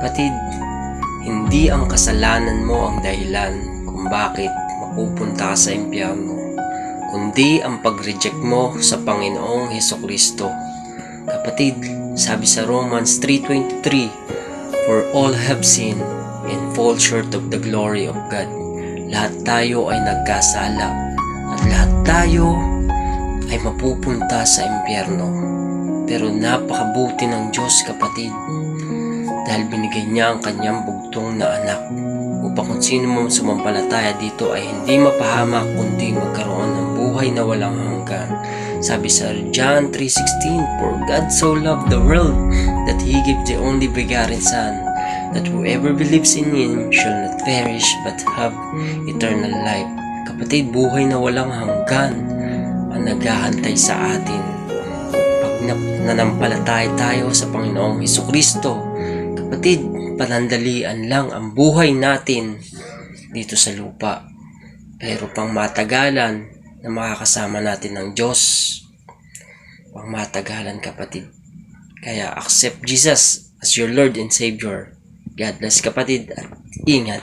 Kapatid, hindi ang kasalanan mo ang dahilan kung bakit mapupunta ka sa impyerno, kundi ang pag-reject mo sa Panginoong Hesukristo. Kapatid, sabi sa Romans 3:23, "For all have sinned and fall short of the glory of God." Lahat tayo ay nagkasala at lahat tayo ay mapupunta sa impyerno. Pero napakabuti ng Diyos, kapatid, dahil binigay niya ang kanyang bugtong na anak upang kung sino man sumampalataya dito ay hindi mapahamak kundi magkaroon ng buhay na walang hanggan. Sabi sa John 3:16, "For God so loved the world that He gave the only begotten Son, that whoever believes in Him shall not perish but have eternal life." Kapatid, buhay na walang hanggan ang naghahantay sa atin pag nanampalataya tayo sa Panginoong Hesukristo. Kapatid, panandalian lang ang buhay natin dito sa lupa, pero pang matagalan na makakasama natin ng Diyos. Pang matagalan, kapatid. Kaya accept Jesus as your Lord and Savior. God bless, kapatid, at ingat.